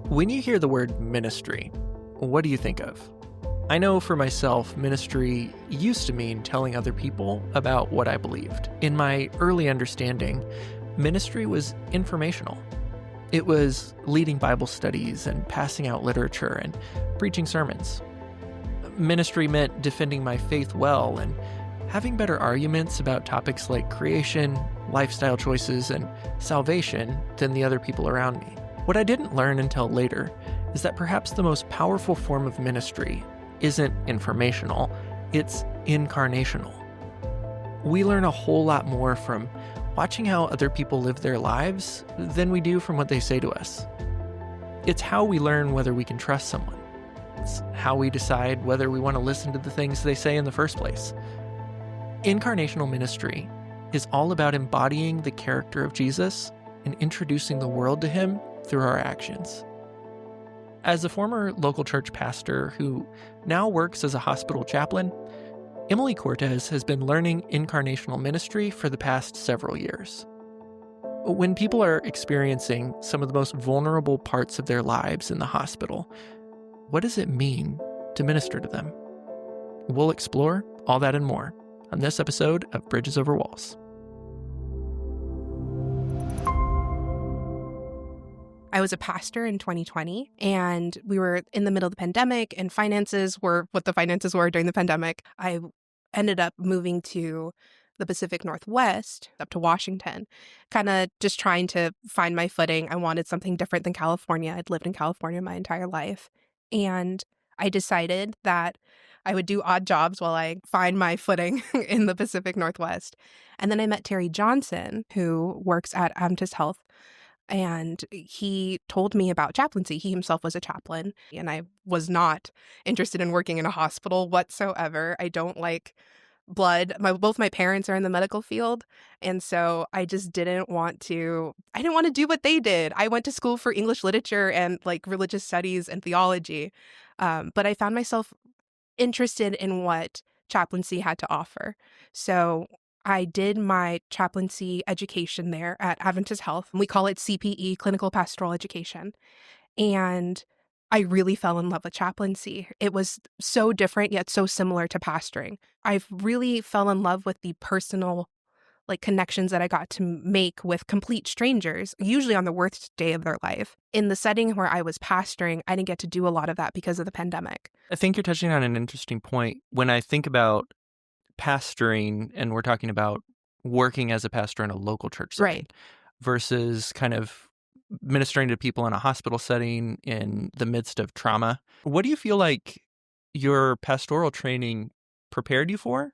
When you hear the word ministry, what do you think of? I know for myself, ministry used to mean telling other people about what I believed. In my early understanding, ministry was informational. It was leading Bible studies and passing out literature and preaching sermons. Ministry meant defending my faith well and having better arguments about topics like creation, lifestyle choices, and salvation than the other people around me. What I didn't learn until later is that perhaps the most powerful form of ministry isn't informational, it's incarnational. We learn a whole lot more from watching how other people live their lives than we do from what they say to us. It's how we learn whether we can trust someone. It's how we decide whether we want to listen to the things they say in the first place. Incarnational ministry is all about embodying the character of Jesus and introducing the world to him through our actions. As a former local church pastor who now works as a hospital chaplain, Emily Cortez has been learning incarnational ministry for the past several years. When people are experiencing some of the most vulnerable parts of their lives in the hospital, what does it mean to minister to them? We'll explore all that and more on this episode of Bridges Over Walls. I was a pastor in 2020, and we were in the middle of the pandemic, and finances were what the finances were during the pandemic. I ended up moving to the Pacific Northwest, up to Washington, kind of just trying to find my footing. I wanted something different than California. I'd lived in California my entire life. And I decided that I would do odd jobs while I find my footing in the Pacific Northwest. And then I met Terry Johnson, who works at Adventist Health. And he told me about chaplaincy. He himself was a chaplain, and I was not interested in working in a hospital whatsoever. I don't like blood. Both my parents are in the medical field, and so I just didn't want to do what they did. I went to school for English literature and like religious studies and theology, but I found myself interested in what chaplaincy had to offer. So I did my chaplaincy education there at Adventist Health. We call it CPE, Clinical Pastoral Education. And I really fell in love with chaplaincy. It was so different, yet so similar to pastoring. I really fell in love with the personal connections that I got to make with complete strangers, usually on the worst day of their life. In the setting where I was pastoring, I didn't get to do a lot of that because of the pandemic. I think you're touching on an interesting point. When I think about pastoring, and we're talking about working as a pastor in a local church setting, right, versus kind of ministering to people in a hospital setting in the midst of trauma. What do you feel like your pastoral training prepared you for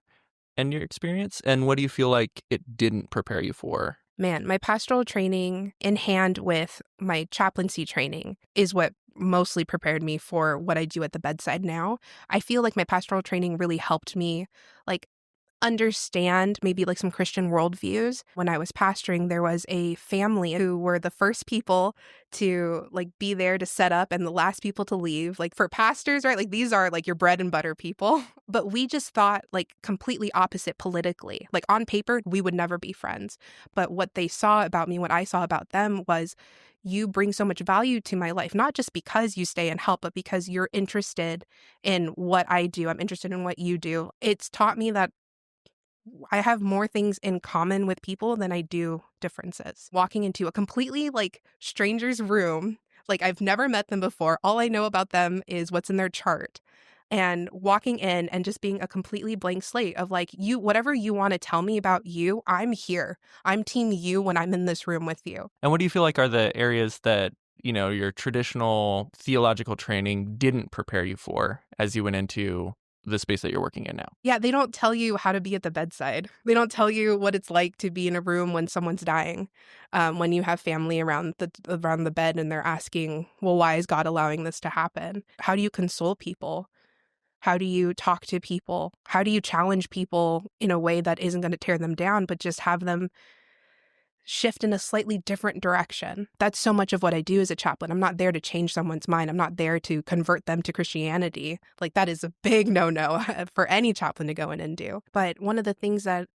and your experience? And what do you feel like it didn't prepare you for? Man, my pastoral training in hand with my chaplaincy training is what mostly prepared me for what I do at the bedside now. I feel like my pastoral training really helped me understand maybe some Christian worldviews. When I was pastoring, there was a family who were the first people to be there to set up and the last people to leave. For pastors, right? These are your bread and butter people. But we just thought completely opposite politically. On paper, we would never be friends. But what they saw about me, what I saw about them was, you bring so much value to my life, not just because you stay and help, but because you're interested in what I do. I'm interested in what you do. It's taught me that I have more things in common with people than I do differences. Walking into a completely stranger's room, I've never met them before. All I know about them is what's in their chart. And walking in and just being a completely blank slate of you, whatever you want to tell me about you, I'm here. I'm team you when I'm in this room with you. And what do you feel like are the areas that, your traditional theological training didn't prepare you for as you went into the space that you're working in now? Yeah, they don't tell you how to be at the bedside. They don't tell you what it's like to be in a room when someone's dying, when you have family around the bed and they're asking, well, why is God allowing this to happen? How do you console people? How do you talk to people? How do you challenge people in a way that isn't going to tear them down, but just have them shift in a slightly different direction? That's so much of what I do as a chaplain. I'm not there to change someone's mind. I'm not there to convert them to Christianity. That is a big no-no for any chaplain to go in and do. But one of the things that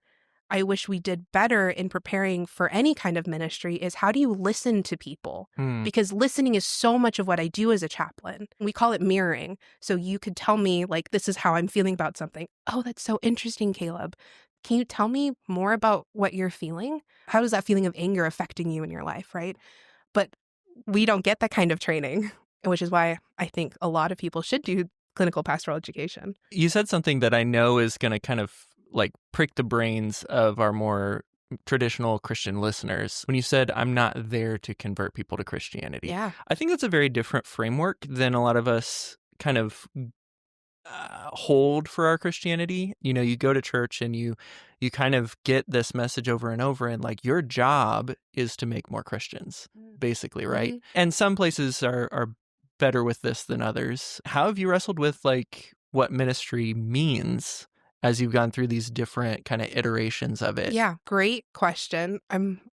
I wish we did better in preparing for any kind of ministry is how do you listen to people? Because listening is so much of what I do as a chaplain. We call it mirroring. So you could tell me, like, this is how I'm feeling about something. Oh, that's so interesting, Caleb. Can you tell me more about what you're feeling? How does that feeling of anger affecting you in your life, right? But we don't get that kind of training, which is why I think a lot of people should do clinical pastoral education. You said something that I know is going to kind of like prick the brains of our more traditional Christian listeners. When you said, I'm not there to convert people to Christianity. Yeah. I think that's a very different framework than a lot of us kind of hold for our Christianity. You know, you go to church and you kind of get this message over and over, and like your job is to make more Christians, basically, right? Mm-hmm. And some places are better with this than others. How have you wrestled with like what ministry means as you've gone through these different kind of iterations of it? Yeah, great question.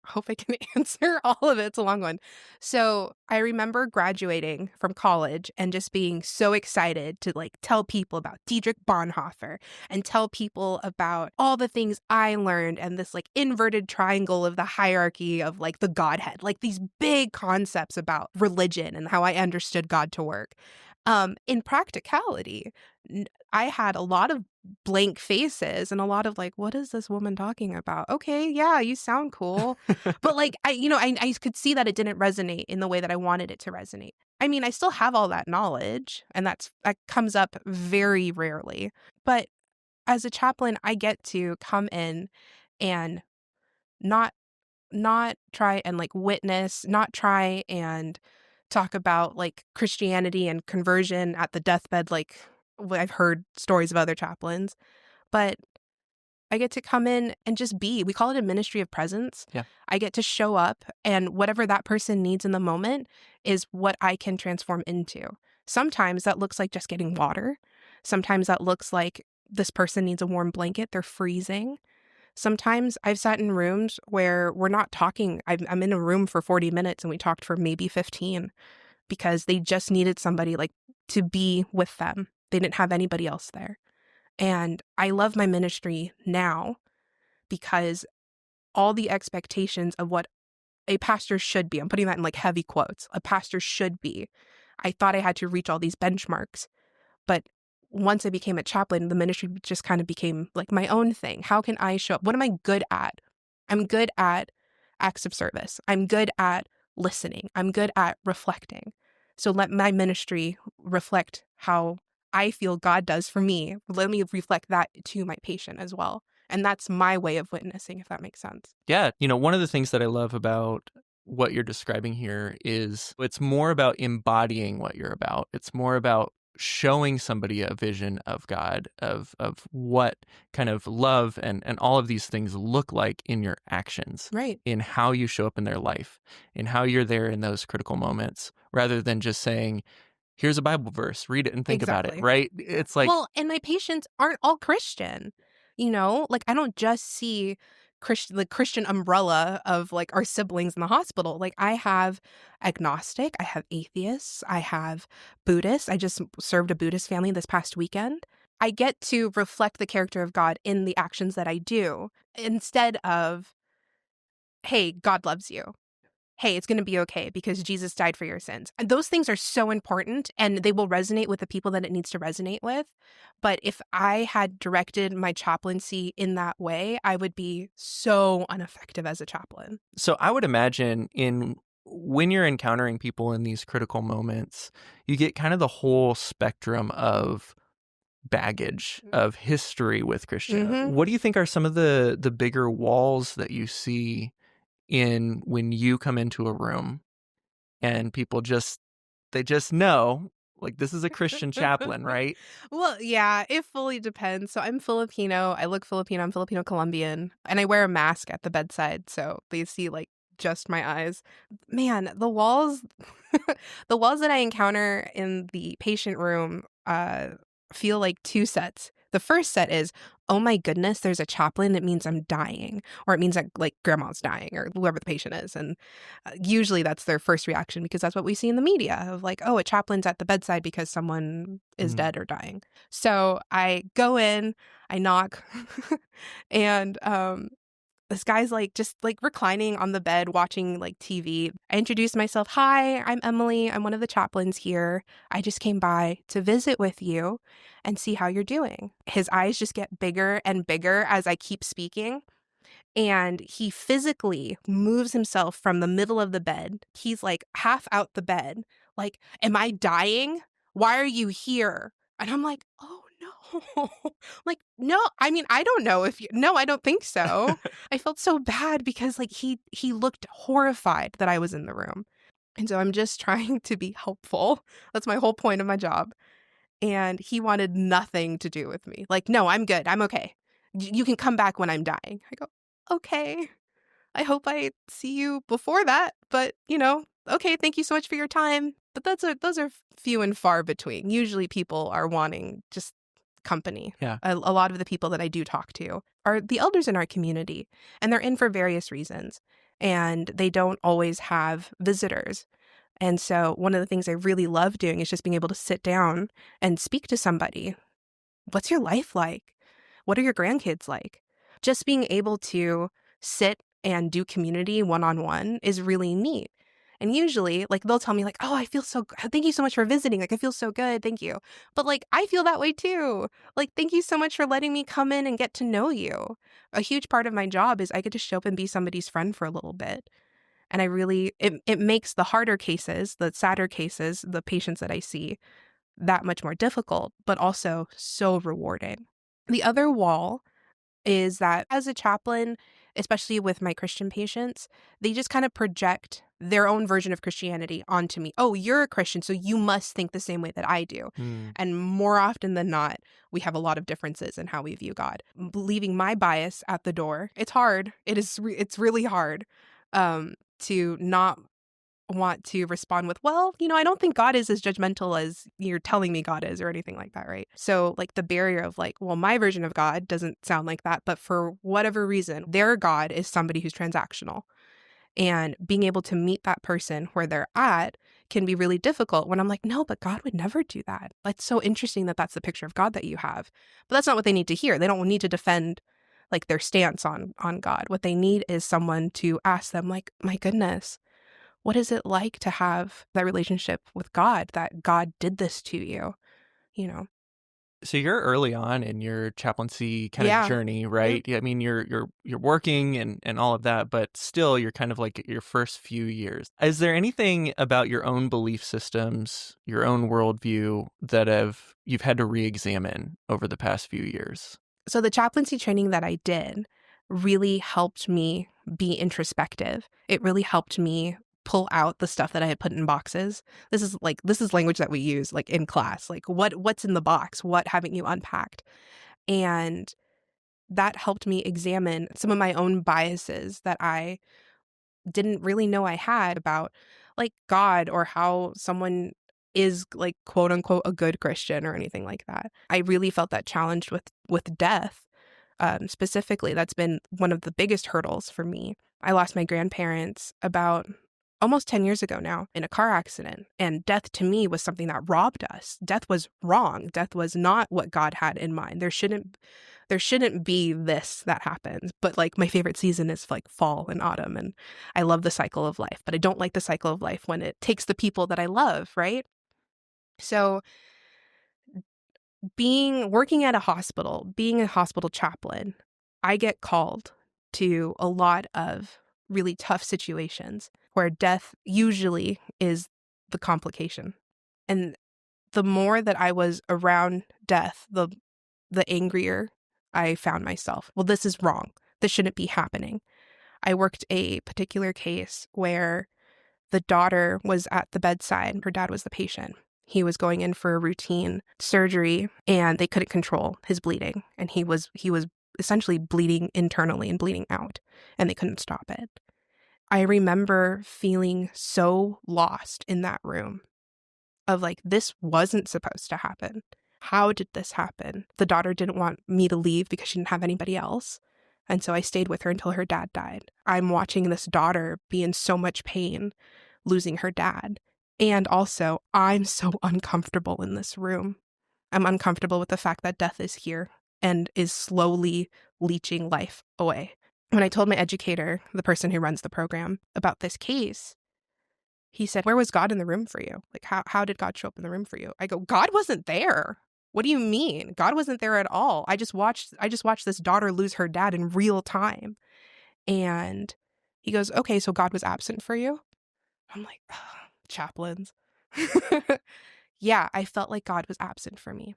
Hope I can answer all of it. It's a long one. So I remember graduating from college and just being so excited to like tell people about Dietrich Bonhoeffer and tell people about all the things I learned and this like inverted triangle of the hierarchy of like the Godhead, like these big concepts about religion and how I understood God to work. In practicality, I had a lot of blank faces and a lot of like, what is this woman talking about? Okay, yeah, you sound cool. But like, I could see that it didn't resonate in the way that I wanted it to resonate. I mean, I still have all that knowledge and that comes up very rarely. But as a chaplain, I get to come in and not try and like witness, not try and talk about like Christianity and conversion at the deathbed, like I've heard stories of other chaplains, but I get to come in and just be. We call it a ministry of presence. Yeah. I get to show up, and whatever that person needs in the moment is what I can transform into. Sometimes that looks like just getting water. Sometimes that looks like this person needs a warm blanket. They're freezing. Sometimes I've sat in rooms where we're not talking. I'm in a room for 40 minutes and we talked for maybe 15 because they just needed somebody like to be with them. They didn't have anybody else there. And I love my ministry now because all the expectations of what a pastor should be, I'm putting that in like heavy quotes, a pastor should be. I thought I had to reach all these benchmarks, but once I became a chaplain, the ministry just kind of became like my own thing. How can I show up? What am I good at? I'm good at acts of service. I'm good at listening. I'm good at reflecting. So let my ministry reflect how I feel God does for me. Let me reflect that to my patient as well. And that's my way of witnessing, if that makes sense. Yeah. You know, one of the things that I love about what you're describing here is it's more about embodying what you're about. It's more about showing somebody a vision of God, of what kind of love and all of these things look like in your actions, right? In how you show up in their life, in how you're there in those critical moments, rather than just saying, here's a Bible verse, read it and think about it, right? It's like... Well, and my patients aren't all Christian, you know? Like, I don't just see the Christian umbrella of, like, our siblings in the hospital. Like, I have agnostic, I have atheists, I have Buddhists. I just served a Buddhist family this past weekend. I get to reflect the character of God in the actions that I do instead of, hey, God loves you. Hey, it's going to be okay because Jesus died for your sins. And those things are so important and they will resonate with the people that it needs to resonate with. But if I had directed my chaplaincy in that way, I would be so ineffective as a chaplain. So I would imagine when you're encountering people in these critical moments, you get kind of the whole spectrum of baggage, of history with Christianity. Mm-hmm. What do you think are some of the bigger walls that you see in when you come into a room and people they just know, like, this is a Christian chaplain, right? Well, yeah, it fully depends. So I'm Filipino. I look Filipino. I'm Filipino Colombian. And I wear a mask at the bedside. So they see like just my eyes. Man, the walls, the walls that I encounter in the patient room feel like two sets. The first set is, oh my goodness, there's a chaplain. It means I'm dying, or it means that like grandma's dying, or whoever the patient is. And usually that's their first reaction because that's what we see in the media of like, oh, a chaplain's at the bedside because someone is dead or dying. So I go in, I knock, and This guy's like just like reclining on the bed watching like TV. I introduced myself. Hi, I'm Emily. I'm one of the chaplains here. I just came by to visit with you and see how you're doing. His eyes just get bigger and bigger as I keep speaking. And he physically moves himself from the middle of the bed. He's like half out the bed. Like, am I dying? Why are you here? And I'm like, oh no. Like, no, I mean, I don't know if you, no, I don't think so. I felt so bad because like he looked horrified that I was in the room. And so I'm just trying to be helpful. That's my whole point of my job. And he wanted nothing to do with me. Like, no, I'm good. I'm okay. You can come back when I'm dying. I go, okay. I hope I see you before that. But, okay, thank you so much for your time. But those are few and far between. Usually people are wanting just company. Yeah. A lot of the people that I do talk to are the elders in our community, and they're in for various reasons. And they don't always have visitors. And so one of the things I really love doing is just being able to sit down and speak to somebody. What's your life like? What are your grandkids like? Just being able to sit and do community one-on-one is really neat. And usually, like, they'll tell me, like, oh, I feel so good. Thank you so much for visiting. Like, I feel so good. Thank you. But, like, I feel that way too. Like, thank you so much for letting me come in and get to know you. A huge part of my job is I get to show up and be somebody's friend for a little bit. And I really, it makes the harder cases, the sadder cases, the patients that I see, that much more difficult, but also so rewarding. The other wall is that as a chaplain, especially with my Christian patients, they just kind of project their own version of Christianity onto me. Oh, you're a Christian, so you must think the same way that I do. And more often than not, we have a lot of differences in how we view God. Leaving my bias at the door, it's hard. It's really hard to not want to respond with, well, I don't think God is as judgmental as you're telling me God is or anything like that, right? So like the barrier of like, well, my version of God doesn't sound like that, but for whatever reason, their God is somebody who's transactional. And being able to meet that person where they're at can be really difficult when I'm like, no, but God would never do that. It's so interesting that that's the picture of God that you have. But that's not what they need to hear. They don't need to defend like their stance on God. What they need is someone to ask them like, my goodness, what is it like to have that relationship with God, that God did this to you, So you're early on in your chaplaincy kind of journey, right? Yeah. I mean, you're working and all of that, but still you're kind of like your first few years. Is there anything about your own belief systems, your own worldview that you've had to re-examine over the past few years? So the chaplaincy training that I did really helped me be introspective. It really helped me pull out the stuff that I had put in boxes. This is language that we use like in class. Like what's in the box? What haven't you unpacked? And that helped me examine some of my own biases that I didn't really know I had about like God or how someone is like quote unquote a good Christian or anything like that. I really felt that challenged with death. Specifically, that's been one of the biggest hurdles for me. I lost my grandparents about almost 10 years ago now in a car accident. And death to me was something that robbed us. Death was wrong. Death was not what God had in mind. There shouldn't be this that happens. But like my favorite season is like fall and autumn. And I love the cycle of life, but I don't like the cycle of life when it takes the people that I love, right? So working at a hospital, being a hospital chaplain, I get called to a lot of really tough situations where death usually is the complication. And the more that I was around death, the angrier I found myself. Well, this is wrong. This shouldn't be happening. I worked a particular case where the daughter was at the bedside. Her dad was the patient. He was going in for a routine surgery and they couldn't control his bleeding. And he was essentially bleeding internally and bleeding out, and they couldn't stop it. I remember feeling so lost in that room of like, this wasn't supposed to happen. How did this happen? The daughter didn't want me to leave because she didn't have anybody else. And so I stayed with her until her dad died. I'm watching this daughter be in so much pain, losing her dad. And also, I'm so uncomfortable in this room. I'm uncomfortable with the fact that death is here and is slowly leeching life away. When I told my educator, the person who runs the program, about this case, he said, "Where was God in the room for you? Like, how did God show up in the room for you?" I go, "God wasn't there. What do you mean? God wasn't there at all. I just watched this daughter lose her dad in real time." And he goes, "Okay, so God was absent for you?" I'm like, chaplains. Yeah, I felt like God was absent for me.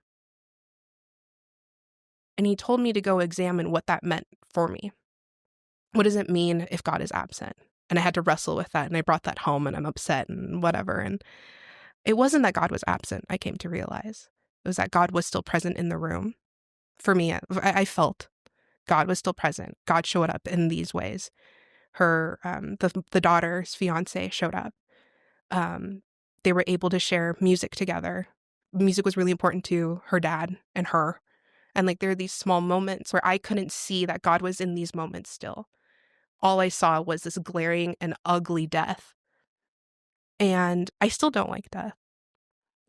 And he told me to go examine what that meant for me. What does it mean if God is absent? And I had to wrestle with that, and I brought that home, and I'm upset and whatever. And it wasn't that God was absent, I came to realize. It was that God was still present in the room. For me, I felt God was still present. God showed up in these ways. Her, the daughter's fiance showed up. They were able to share music together. Music was really important to her dad and her. And like there are these small moments where I couldn't see that God was in these moments still. All I saw was this glaring and ugly death. And I still don't like death,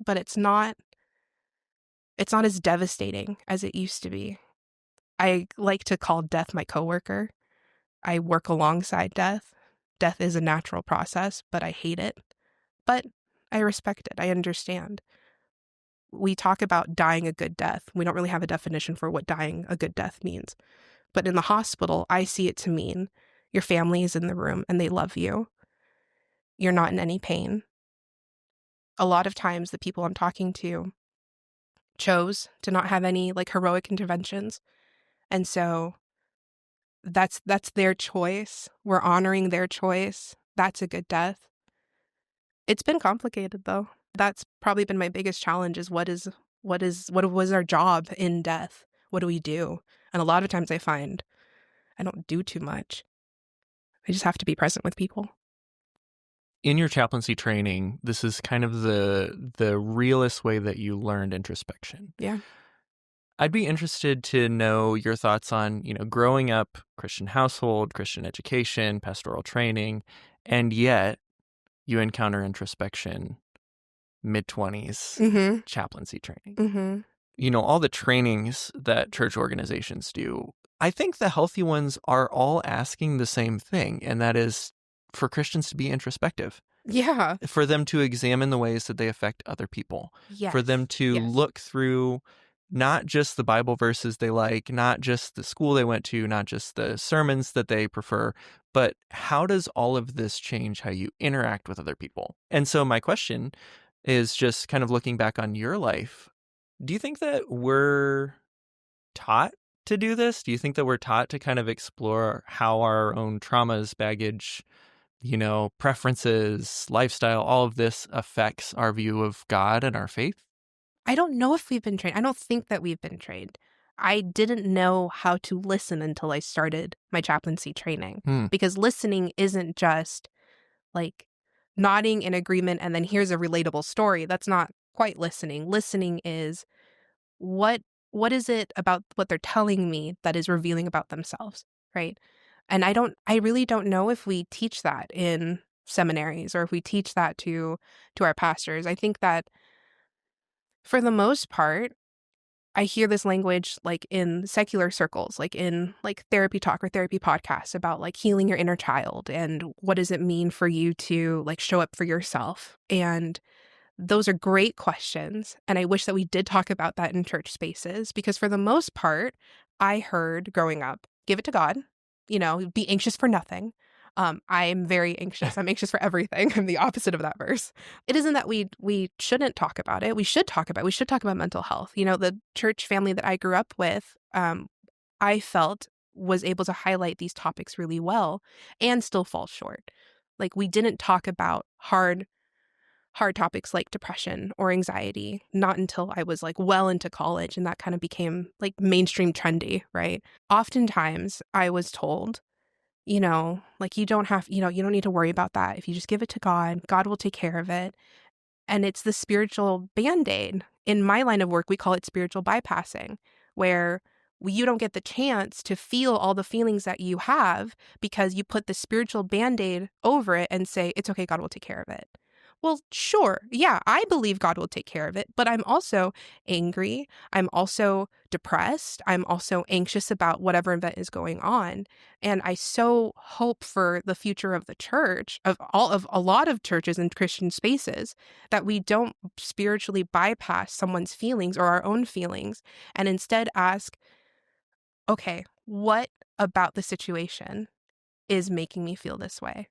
but it's not as devastating as it used to be. I like to call death my coworker. I work alongside death. Death is a natural process, but I hate it. But I respect it. I understand. We talk about dying a good death. We don't really have a definition for what dying a good death means. But in the hospital, I see it to mean your family is in the room and they love you. You're not in any pain. A lot of times the people I'm talking to chose to not have any like heroic interventions. And so that's their choice. We're honoring their choice. That's a good death. It's been complicated though. That's probably been my biggest challenge is what was our job in death? What do we do? And a lot of times I find I don't do too much. I just have to be present with people. In your chaplaincy training, this is kind of the realest way that you learned introspection. Yeah. I'd be interested to know your thoughts on, growing up, Christian household, Christian education, pastoral training, and yet you encounter introspection, mid-20s, chaplaincy training. All the trainings that church organizations do, I think the healthy ones are all asking the same thing, and that is for Christians to be introspective. Yeah. For them to examine the ways that they affect other people. Yes. For them to look through not just the Bible verses they like, not just the school they went to, not just the sermons that they prefer, but how does all of this change how you interact with other people? And so my question is just kind of looking back on your life. Do you think that we're taught to do this? Do you think that we're taught to kind of explore how our own traumas, baggage, preferences, lifestyle, all of this affects our view of God and our faith? I don't know if we've been trained. I don't think that we've been trained. I didn't know how to listen until I started my chaplaincy training because listening isn't just like nodding in agreement and then here's a relatable story. That's not quite listening. Listening is what is it about what they're telling me that is revealing about themselves, right? And I really don't know if we teach that in seminaries or if we teach that to our pastors. I think that for the most part, I hear this language like in secular circles, like in like therapy talk or therapy podcasts about like healing your inner child and what does it mean for you to like show up for yourself. And those are great questions. And I wish that we did talk about that in church spaces because for the most part, I heard growing up, give it to God, be anxious for nothing. I'm very anxious. I'm anxious for everything. I'm the opposite of that verse. It isn't that we shouldn't talk about it. We should talk about mental health. The church family that I grew up with, I felt was able to highlight these topics really well and still fall short. Like we didn't talk about hard topics like depression or anxiety, not until I was like well into college and that kind of became like mainstream trendy, right? Oftentimes I was told, like you don't need to worry about that. If you just give it to God, God will take care of it. And it's the spiritual Band-Aid. In my line of work, we call it spiritual bypassing, where you don't get the chance to feel all the feelings that you have because you put the spiritual Band-Aid over it and say, it's okay, God will take care of it. Well, sure. Yeah, I believe God will take care of it, but I'm also angry. I'm also depressed. I'm also anxious about whatever event is going on. And I so hope for the future of the church, of a lot of churches and Christian spaces, that we don't spiritually bypass someone's feelings or our own feelings and instead ask, okay, what about the situation is making me feel this way?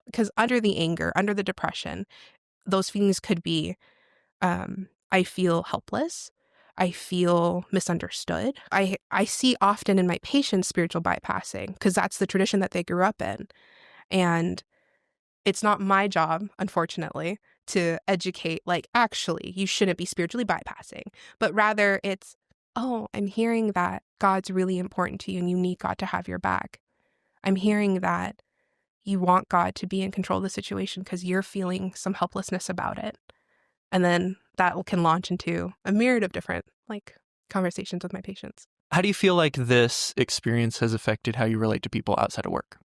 Because under the anger, under the depression, those feelings could be, I feel helpless. I feel misunderstood. I see often in my patients spiritual bypassing because that's the tradition that they grew up in. And it's not my job, unfortunately, to educate, like, actually, you shouldn't be spiritually bypassing. But rather it's, oh, I'm hearing that God's really important to you and you need God to have your back. I'm hearing that you want God to be in control of the situation because you're feeling some helplessness about it. And then that can launch into a myriad of different conversations with my patients. How do you feel like this experience has affected how you relate to people outside of work?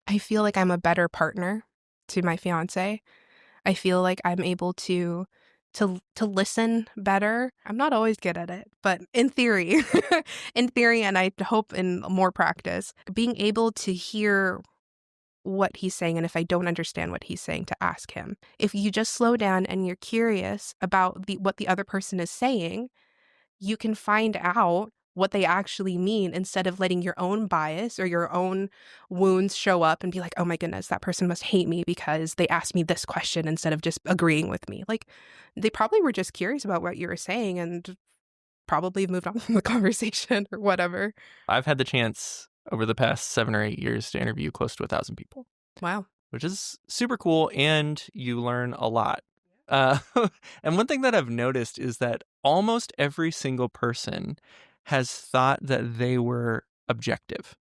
I feel like I'm a better partner to my fiance. I feel like I'm able to listen better. I'm not always good at it, but in theory, and I hope in more practice, being able to hear what he's saying, and if I don't understand what he's saying, to ask him. If you just slow down and you're curious about what the other person is saying, you can find out what they actually mean instead of letting your own bias or your own wounds show up and be like, oh my goodness, that person must hate me because they asked me this question instead of just agreeing with me. Like, they probably were just curious about what you were saying and probably moved on from the conversation or whatever. I've had the chance over the past 7 or 8 years to interview close to 1,000 people. Wow. Which is super cool, and you learn a lot. And one thing that I've noticed is that almost every single person has thought that they were objective,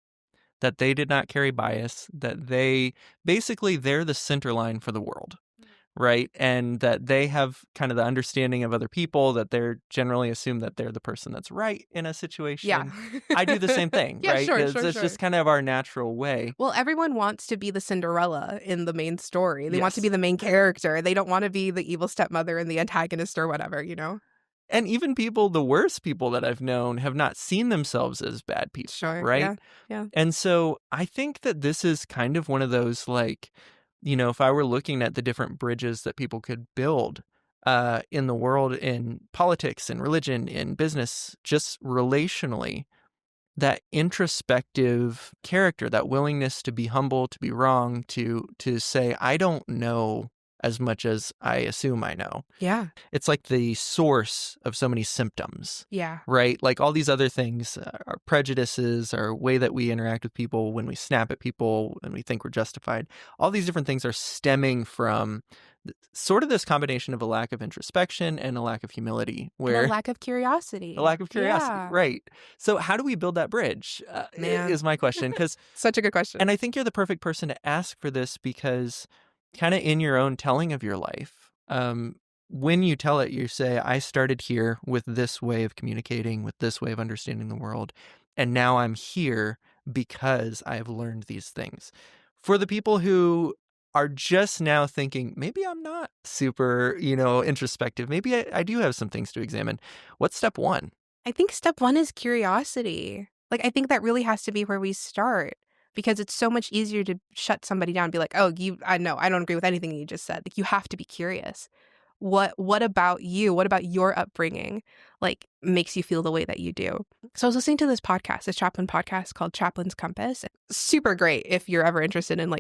that they did not carry bias, that they're the center line for the world, right? And that they have kind of the understanding of other people, that they're generally assume that they're the person that's right in a situation. Yeah. I do the same thing, Yeah, right? sure, It's sure. just kind of our natural way. Well, everyone wants to be the Cinderella in the main story. They want to Yes. be the main character. They don't want to be the evil stepmother and the antagonist or whatever, you know? And even the worst people that I've known, have not seen themselves as bad people, Sure. right? Yeah. And so I think that this is kind of one of those, if I were looking at the different bridges that people could build in the world, in politics, in religion, in business, just relationally, that introspective character, that willingness to be humble, to be wrong, to say, I don't know as much as I assume I know. Yeah. It's like the source of so many symptoms. Yeah. Right? Like all these other things, our prejudices, our way that we interact with people, when we snap at people and we think we're justified, all these different things are stemming from sort of this combination of a lack of introspection and a lack of humility. And a lack of curiosity. Yeah. Right. So how do we build that bridge is my question. Such a good question. And I think you're the perfect person to ask for this because kind of in your own telling of your life, when you tell it, you say, I started here with this way of communicating, with this way of understanding the world, and now I'm here because I have learned these things. For the people who are just now thinking, maybe I'm not super, introspective, maybe I do have some things to examine, what's step one? I think step one is curiosity. I think that really has to be where we start. Because it's so much easier to shut somebody down and be like, oh, I don't agree with anything you just said. You have to be curious. What about you? What about your upbringing makes you feel the way that you do? So I was listening to this chaplain podcast called Chaplain's Compass. Super great if you're ever interested in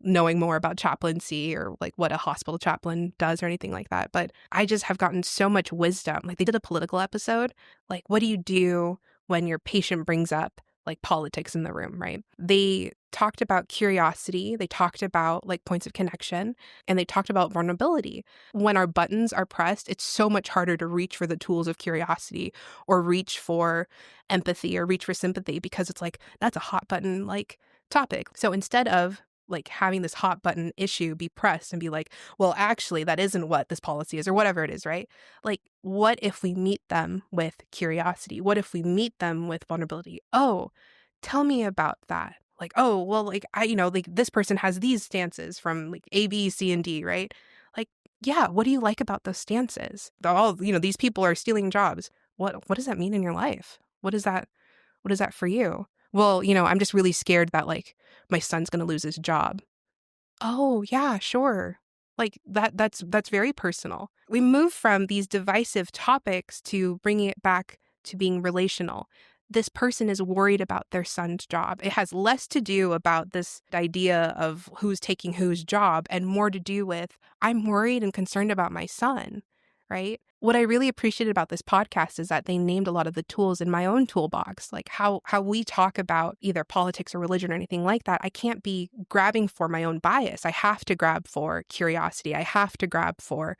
knowing more about chaplaincy or what a hospital chaplain does or anything like that. But I just have gotten so much wisdom. They did a political episode. What do you do when your patient brings up politics in the room, right? They talked about curiosity. They talked about points of connection, and they talked about vulnerability. When our buttons are pressed, it's so much harder to reach for the tools of curiosity or reach for empathy or reach for sympathy because it's that's a hot button topic. So instead of having this hot button issue be pressed and be well, actually, that isn't what this policy is or whatever it is, right? What if we meet them with curiosity? What if we meet them with vulnerability? Oh, tell me about that. like, oh, well, like, like this person has these stances from like A, B, C, and D, right? Like, yeah, what do you like about those stances? These people are stealing jobs. What does that mean in your life? What is that for you? Well, I'm just really scared that like my son's going to lose his job. Oh, yeah, sure. Like that's very personal. We move from these divisive topics to bringing it back to being relational. This person is worried about their son's job. It has less to do about this idea of who's taking whose job and more to do with, I'm worried and concerned about my son, right? What I really appreciated about this podcast is that they named a lot of the tools in my own toolbox, like how we talk about either politics or religion or anything like that. I can't be grabbing for my own bias. I have to grab for curiosity. I have to grab for,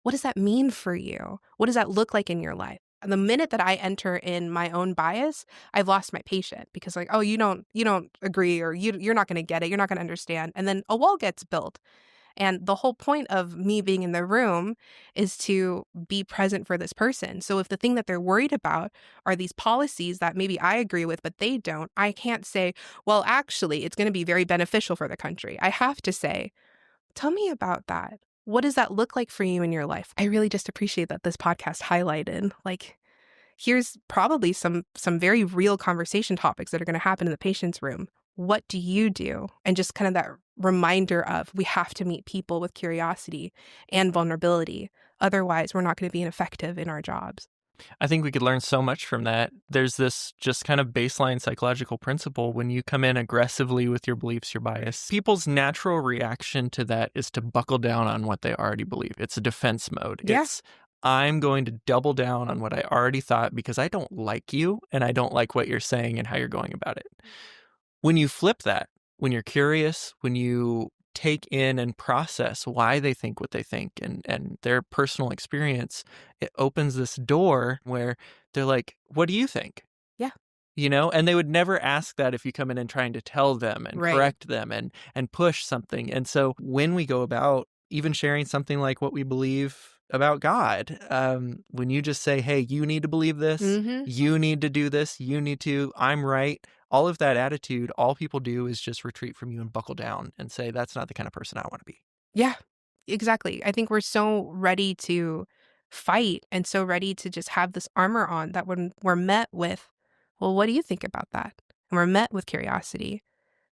what does that mean for you? What does that look like in your life? And the minute that I enter in my own bias, I've lost my patient because like, oh, you don't agree, or you're not going to get it. You're not going to understand. And then a wall gets built. And the whole point of me being in the room is to be present for this person. So if the thing that they're worried about are these policies that maybe I agree with, but they don't, I can't say, well, actually, it's going to be very beneficial for the country. I have to say, tell me about that. What does that look like for you in your life? I really just appreciate that this podcast highlighted, like, here's probably some very real conversation topics that are going to happen in the patient's room. What do you do? And just kind of that reminder of, we have to meet people with curiosity and vulnerability. Otherwise, we're not going to be effective in our jobs. I think we could learn so much from that. There's this just kind of baseline psychological principle. When you come in aggressively with your beliefs, your bias, people's natural reaction to that is to buckle down on what they already believe. It's a defense mode. Yeah. It's, I'm going to double down on what I already thought because I don't like you and I don't like what you're saying and how you're going about it. When you flip that, when you're curious, when you take in and process why they think what they think and their personal experience, it opens this door where they're like, what do you think? Yeah. And they would never ask that if you come in and trying to tell them and Right. correct them and push something. And so when we go about even sharing something like what we believe about God, when you just say, hey, you need to believe this, you need to do this, I'm right. All of that attitude, all people do is just retreat from you and buckle down and say, that's not the kind of person I want to be. Yeah, exactly. I think we're so ready to fight and so ready to just have this armor on that when we're met with, well, what do you think about that? And we're met with curiosity.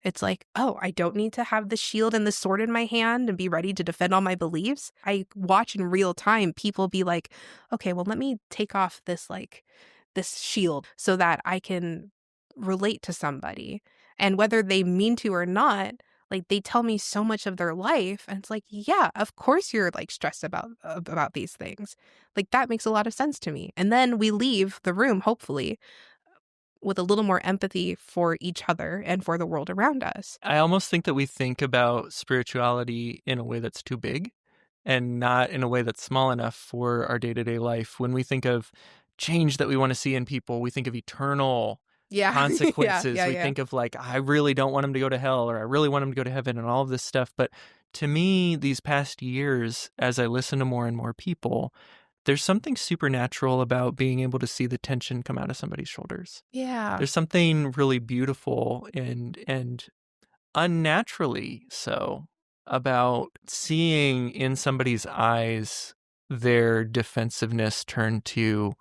It's like, oh, I don't need to have the shield and the sword in my hand and be ready to defend all my beliefs. I watch in real time people be like, okay, well, let me take off this shield so that I can relate to somebody. And whether they mean to or not, like, they tell me so much of their life, and it's like, yeah, of course you're like stressed about these things. Like, that makes a lot of sense to me. And then we leave the room, hopefully, with a little more empathy for each other and for the world around us. I almost think that we think about spirituality in a way that's too big and not in a way that's small enough for our day-to-day life. When we think of change that we want to see in people, we think of eternal consequences. We think of like, I really don't want them to go to hell, or I really want them to go to heaven, and all of this stuff. But to me, these past years, as I listen to more and more people, there's something supernatural about being able to see the tension come out of somebody's shoulders. Yeah. There's something really beautiful and unnaturally so about seeing in somebody's eyes their defensiveness turn to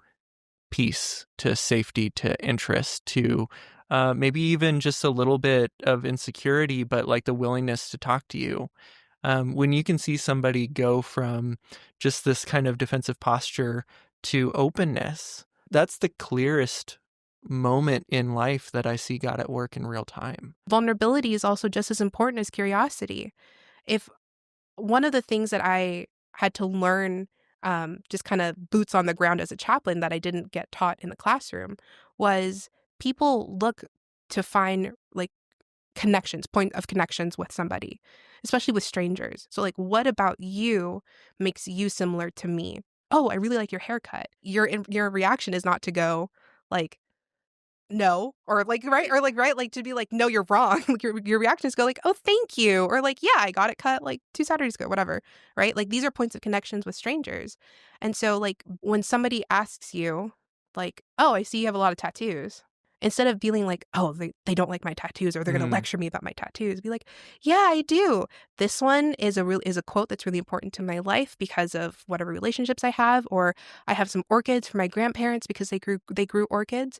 peace, to safety, to interest, to maybe even just a little bit of insecurity, but like the willingness to talk to you. When you can see somebody go from just this kind of defensive posture to openness, that's the clearest moment in life that I see God at work in real time. Vulnerability is also just as important as curiosity. If one of the things that I had to learn, just kind of boots on the ground as a chaplain, that I didn't get taught in the classroom, was people look to find like point of connections with somebody, especially with strangers. So like, what about you makes you similar to me? Oh, I really like your haircut. Your reaction is not to go like, no, or like, right, or like, right, like to be like, no, you're wrong. Like your reaction is go like, oh, thank you, or like, yeah, I got it cut like 2 Saturdays ago, whatever, right? Like, these are points of connections with strangers. And so like when somebody asks you like, oh, I see you have a lot of tattoos, Instead of feeling like, oh, they don't like my tattoos or they're going to Mm. lecture me about my tattoos. Be like, yeah, I do. This one is a quote that's really important to my life because of whatever relationships I have, or I have some orchids for my grandparents because they grew orchids.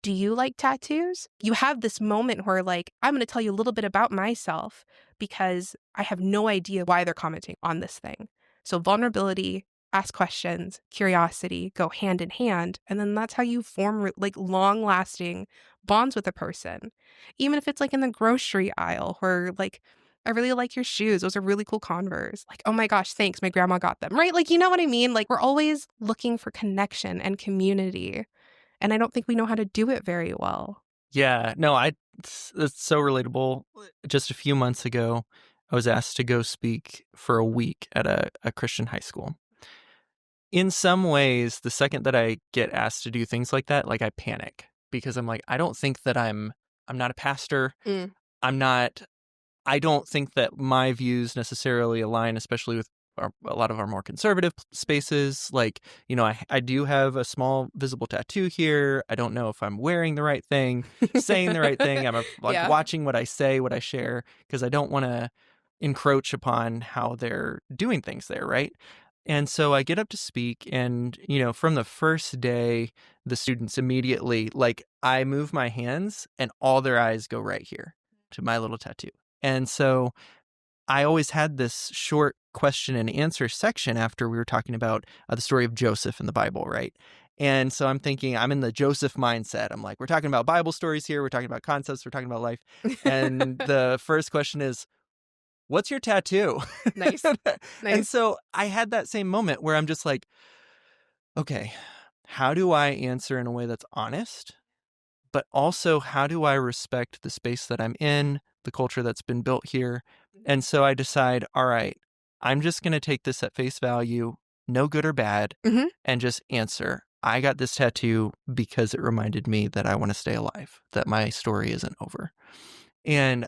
Do you like tattoos? You have this moment where like, I'm going to tell you a little bit about myself because I have no idea why they're commenting on this thing. So vulnerability, ask questions, curiosity go hand in hand. And then that's how you form like long lasting bonds with a person. Even if it's like in the grocery aisle where like, I really like your shoes. Those are really cool Converse. Like, oh my gosh, thanks. My grandma got them, right? Like, you know what I mean? Like, we're always looking for connection and community. And I don't think we know how to do it very well. Yeah, no, it's so relatable. Just a few months ago, I was asked to go speak for a week at a Christian high school. In some ways, the second that I get asked to do things like that, like I panic because I'm like, I don't think that I'm not a pastor. Mm. I don't think that my views necessarily align, especially with a lot of our more conservative spaces. Like, you know, I do have a small visible tattoo here. I don't know if I'm wearing the right thing, saying the right thing. I'm Yeah. watching what I say, what I share, because I don't want to encroach upon how they're doing things there, right? And so I get up to speak, and, you know, from the first day, the students immediately, like, I move my hands and all their eyes go right here to my little tattoo. And so I always had this short question and answer section after we were talking about the story of Joseph in the Bible, right? And so I'm thinking, I'm in the Joseph mindset. I'm like, we're talking about Bible stories here. We're talking about concepts. We're talking about life. And the first question is, what's your tattoo? Nice. And so I had that same moment where I'm just like, okay, how do I answer in a way that's honest? But also, how do I respect the space that I'm in, the culture that's been built here? And so I decide, all right, I'm just going to take this at face value, no good or bad, and just answer. I got this tattoo because it reminded me that I want to stay alive, that my story isn't over. And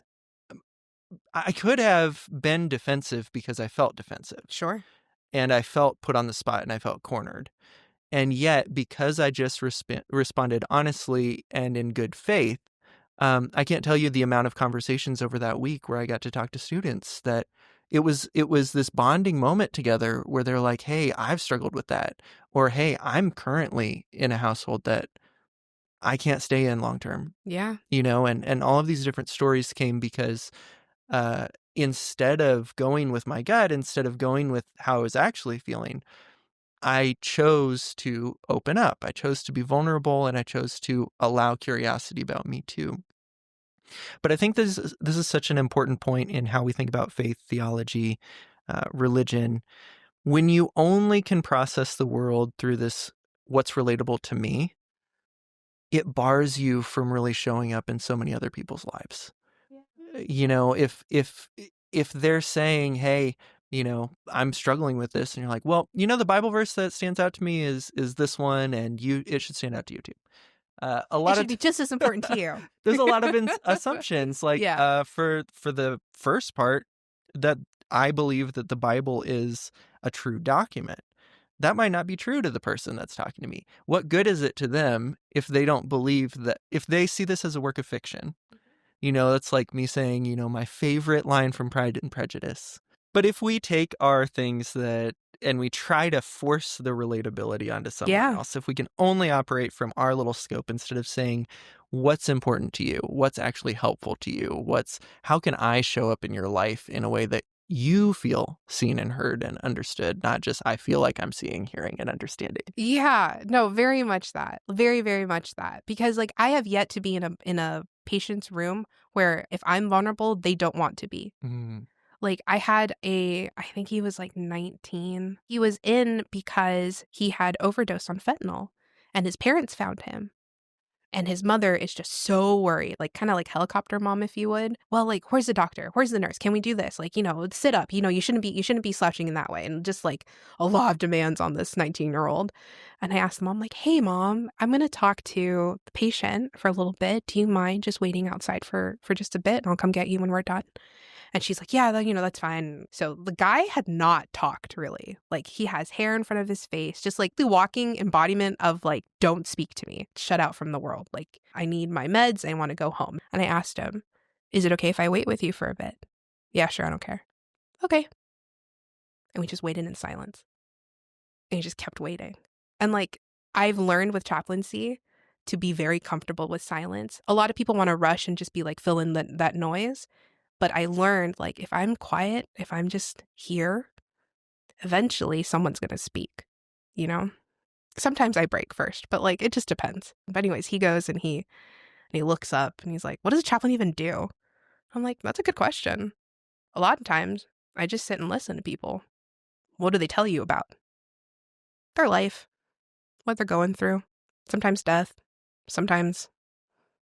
I could have been defensive because I felt defensive. Sure. And I felt put on the spot and I felt cornered. And yet, because I just responded honestly and in good faith, I can't tell you the amount of conversations over that week where I got to talk to students that it was this bonding moment together where they're like, hey, I've struggled with that. Or, hey, I'm currently in a household that I can't stay in long term. Yeah. You know, and all of these different stories came because instead of going with my gut, instead of going with how I was actually feeling, I chose to open up. I chose to be vulnerable, and I chose to allow curiosity about me too. But I think this is such an important point in how we think about faith, theology, religion. When you only can process the world through this, what's relatable to me, it bars you from really showing up in so many other people's lives. You know, if they're saying, hey, you know, I'm struggling with this, and you're like, well, you know, the Bible verse that stands out to me is this one, and it should stand out to you too. It should be just as important to you. There's a lot of assumptions, like for the first part, that I believe that the Bible is a true document. That might not be true to the person that's talking to me. What good is it to them if they don't believe that, if they see this as a work of fiction? You know, it's like me saying, you know, my favorite line from Pride and Prejudice. But if we take our things and we try to force the relatability onto someone else, if we can only operate from our little scope instead of saying, what's important to you? What's actually helpful to you? How can I show up in your life in a way that you feel seen and heard and understood, not just I feel like I'm seeing, hearing, and understanding? Yeah, no, very much that. Very, very much that. Because like I have yet to be in a patient's room where if I'm vulnerable, they don't want to be. Like I had I think he was like 19. He was in because he had overdosed on fentanyl and his parents found him. And his mother is just so worried, like kind of like helicopter mom, if you would. Well, like, where's the doctor? Where's the nurse? Can we do this? Like, you know, sit up. You know, you shouldn't be slouching in that way. And just like a lot of demands on this 19-year-old. And I asked the mom, like, hey, mom, I'm going to talk to the patient for a little bit. Do you mind just waiting outside for just a bit? And I'll come get you when we're done. And she's like, yeah, that's fine. So the guy had not talked really. Like, he has hair in front of his face, just like the walking embodiment of like, don't speak to me, shut out from the world. Like, I need my meds. I want to go home. And I asked him, is it okay if I wait with you for a bit? Yeah, sure. I don't care. Okay. And we just waited in silence. And he just kept waiting. And like, I've learned with chaplaincy to be very comfortable with silence. A lot of people want to rush and just be like, fill in that noise. But I learned, like, if I'm quiet, if I'm just here, eventually someone's going to speak, you know? Sometimes I break first, but like, it just depends. But anyways, he goes and he looks up and he's like, what does a chaplain even do? I'm like, that's a good question. A lot of times I just sit and listen to people. What do they tell you about? Their life, what they're going through, sometimes death, sometimes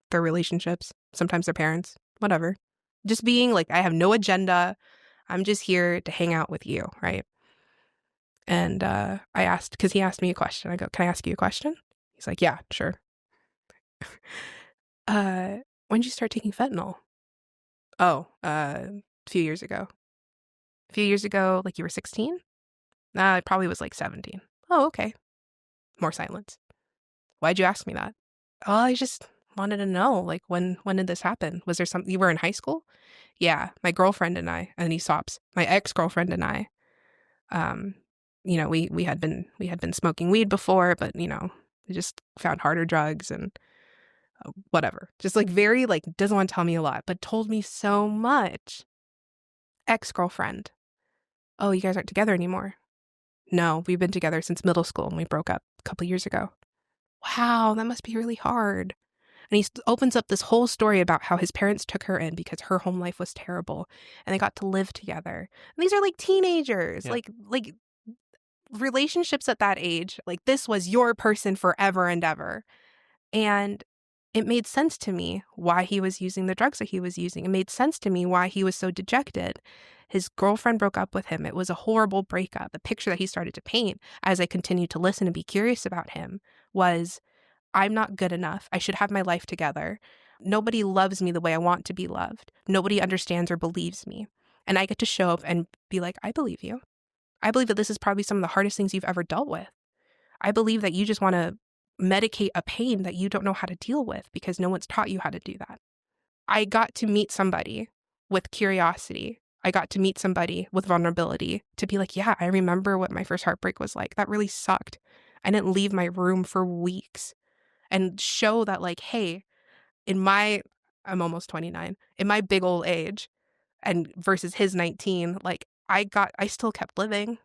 their relationships, sometimes their parents, whatever. Just being like, I have no agenda. I'm just here to hang out with you, right? And I asked, because he asked me a question. I go, can I ask you a question? He's like, yeah, sure. When did you start taking fentanyl? Oh, a few years ago. A few years ago, like you were 16? I probably was like 17. Oh, okay. More silence. Why'd you ask me that? Oh, I just wanted to know, like, when did this happen? Was there something, you were in high school? Yeah, my girlfriend and I, and he stops. My ex-girlfriend and I, we had been smoking weed before, but, we just found harder drugs and whatever. Just like very, like, doesn't want to tell me a lot, but told me so much. Ex-girlfriend. Oh, you guys aren't together anymore? No, we've been together since middle school and we broke up a couple years ago. Wow, that must be really hard. And he opens up this whole story about how his parents took her in because her home life was terrible and they got to live together. And these are like teenagers, Yeah. like relationships at that age. Like, this was your person forever and ever. And it made sense to me why he was using the drugs that he was using. It made sense to me why he was so dejected. His girlfriend broke up with him. It was a horrible breakup. The picture that he started to paint as I continued to listen and be curious about him was, I'm not good enough. I should have my life together. Nobody loves me the way I want to be loved. Nobody understands or believes me. And I get to show up and be like, I believe you. I believe that this is probably some of the hardest things you've ever dealt with. I believe that you just want to medicate a pain that you don't know how to deal with because no one's taught you how to do that. I got to meet somebody with curiosity. I got to meet somebody with vulnerability to be like, yeah, I remember what my first heartbreak was like. That really sucked. I didn't leave my room for weeks. And show that, like, hey, I'm almost 29, in my big old age, and versus his 19, like, I still kept living.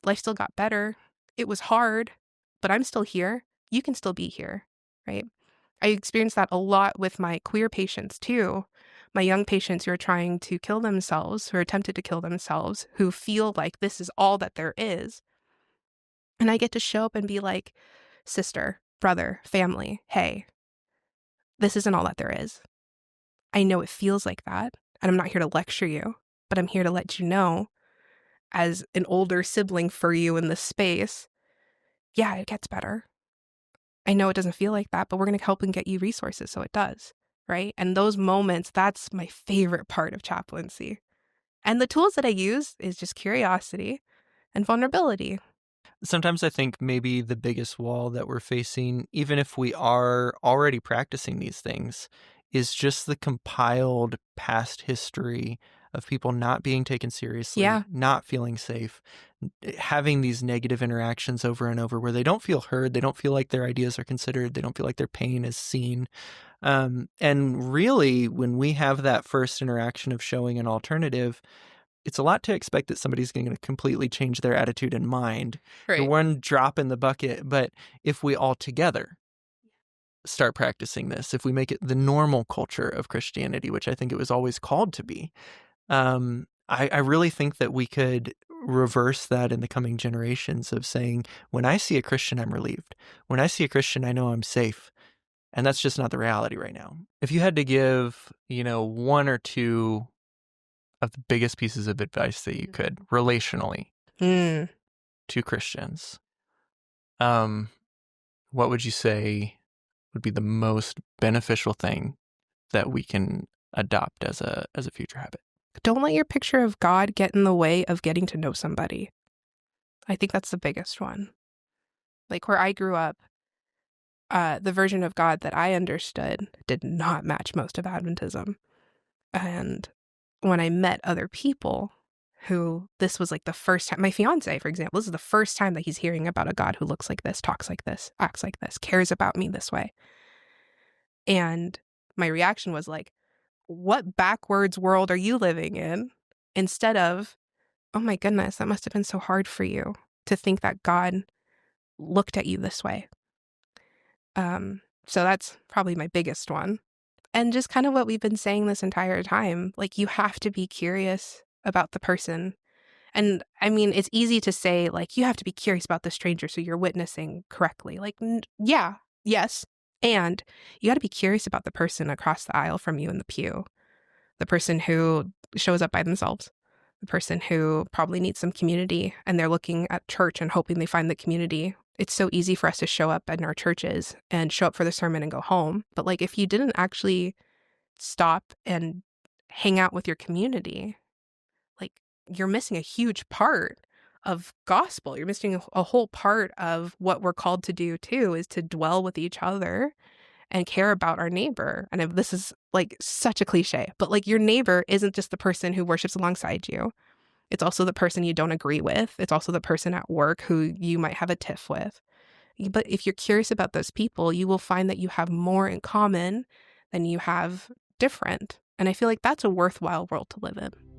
Life still got better. It was hard, but I'm still here. You can still be here, right? I experienced that a lot with my queer patients too. My young patients who are trying to kill themselves, who are tempted to kill themselves, who feel like this is all that there is. And I get to show up and be like, sister, brother, family, hey, this isn't all that there is. I know it feels like that, and I'm not here to lecture you, but I'm here to let you know, as an older sibling for you in this space, yeah, it gets better. I know it doesn't feel like that, but we're going to help and get you resources so it does, right? And those moments, that's my favorite part of chaplaincy. And the tools that I use is just curiosity and vulnerability. Sometimes I think maybe the biggest wall that we're facing, even if we are already practicing these things, is just the compiled past history of people not being taken seriously, not feeling safe, having these negative interactions over and over where they don't feel heard, they don't feel like their ideas are considered, they don't feel like their pain is seen. And really, when we have that first interaction of showing an alternative, it's a lot to expect that somebody's going to completely change their attitude and mind. Right. The one drop in the bucket. But if we all together start practicing this, if we make it the normal culture of Christianity, which I think it was always called to be, I really think that we could reverse that in the coming generations of saying, when I see a Christian, I'm relieved. When I see a Christian, I know I'm safe. And that's just not the reality right now. If you had to give, one or two of the biggest pieces of advice that you could relationally to Christians, what would you say would be the most beneficial thing that we can adopt as a future habit? Don't let your picture of God get in the way of getting to know somebody. I think that's the biggest one. Like where I grew up, the version of God that I understood did not match most of Adventism. And when I met other people who this was like the first time, my fiance, for example, this is the first time that he's hearing about a God who looks like this, talks like this, acts like this, cares about me this way. And my reaction was like, what backwards world are you living in? Instead of, oh my goodness, that must have been so hard for you to think that God looked at you this way. So that's probably my biggest one. And just kind of what we've been saying this entire time, like you have to be curious about the person. And I mean, it's easy to say like, you have to be curious about the stranger so you're witnessing correctly. Like, yeah, yes. And you got to be curious about the person across the aisle from you in the pew, the person who shows up by themselves, the person who probably needs some community and they're looking at church and hoping they find the community. It's so easy for us to show up in our churches and show up for the sermon and go home. But like, if you didn't actually stop and hang out with your community, like you're missing a huge part of gospel. You're missing a whole part of what we're called to do too, is to dwell with each other and care about our neighbor. And if this is like such a cliche, but like your neighbor isn't just the person who worships alongside you. It's also the person you don't agree with. It's also the person at work who you might have a tiff with. But if you're curious about those people, you will find that you have more in common than you have different. And I feel like that's a worthwhile world to live in.